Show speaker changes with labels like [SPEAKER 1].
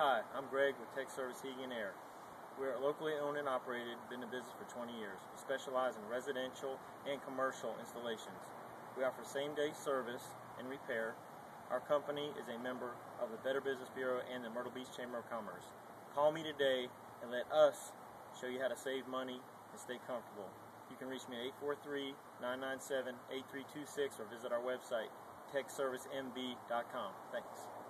[SPEAKER 1] Hi, I'm Greg with Tech Service Heating and Air. We are locally owned and operated, been in business for 20 years. We specialize in residential and commercial installations. We offer same-day service and repair. Our company is a member of the Better Business Bureau and the Myrtle Beach Chamber of Commerce. Call me today and let us show you how to save money and stay comfortable. You can reach me at 843-997-8326 or visit our website, techservicemb.com. Thanks.